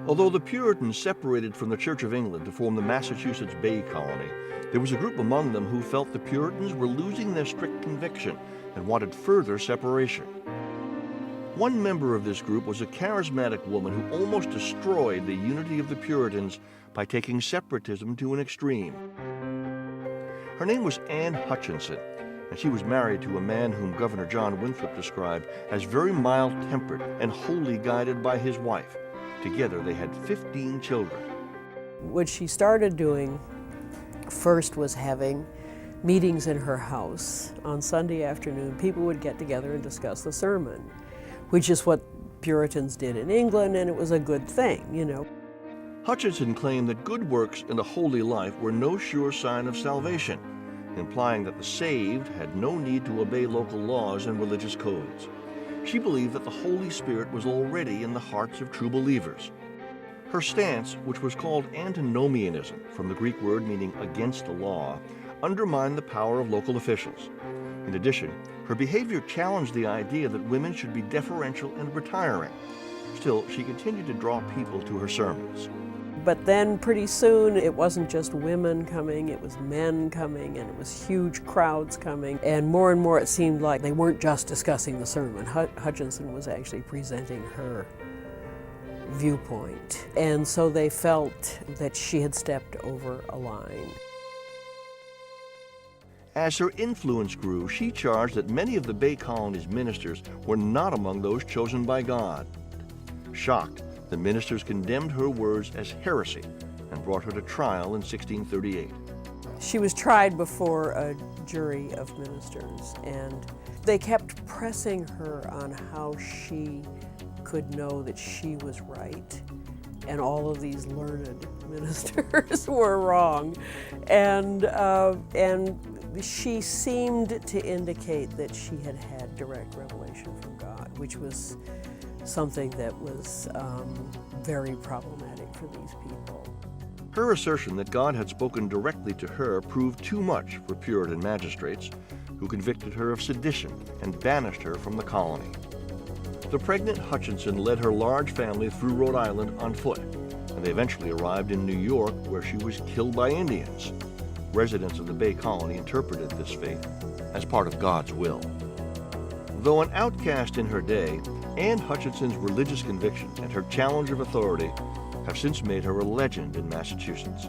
Although the Puritans separated from the Church of England to form the Massachusetts Bay Colony, there was a group among them who felt the Puritans were losing their strict conviction and wanted further separation. One member of this group was a charismatic woman who almost destroyed the unity of the Puritans by taking separatism to an extreme. Her name was Anne Hutchinson, and she was married to a man whom Governor John Winthrop described as very mild-tempered and wholly guided by his wife. Together they had 15 children. What she started doing first was having meetings in her house. On Sunday afternoon, people would get together and discuss the sermon, which is what Puritans did in England, and it was a good thing, you know. Hutchinson claimed that good works and a holy life were no sure sign of salvation, implying that the saved had no need to obey local laws and religious codes. She believed that the Holy Spirit was already in the hearts of true believers. Her stance, which was called Antinomianism, from the Greek word meaning against the law, undermined the power of local officials. In addition, her behavior challenged the idea that women should be deferential and retiring. Still, she continued to draw people to her sermons. But then pretty soon it wasn't just women coming, it was men coming, and it was huge crowds coming. And more it seemed like they weren't just discussing the sermon. Hutchinson was actually presenting her viewpoint. And so they felt that she had stepped over a line. As her influence grew, she charged that many of the Bay Colony's ministers were not among those chosen by God. Shocked, the ministers condemned her words as heresy and brought her to trial in 1638. She was tried before a jury of ministers, and they kept pressing her on how she could know that she was right and all of these learned ministers were wrong. And she seemed to indicate that she had had direct revelation from God, which was something that was very problematic for these people. Her assertion that God had spoken directly to her proved too much for Puritan magistrates, who convicted her of sedition and banished her from the colony. The pregnant Hutchinson led her large family through Rhode Island on foot, and they eventually arrived in New York, where she was killed by Indians. Residents of the Bay Colony interpreted this fate as part of God's will. Though an outcast in her day, Anne Hutchinson's religious conviction and her challenge of authority have since made her a legend in Massachusetts.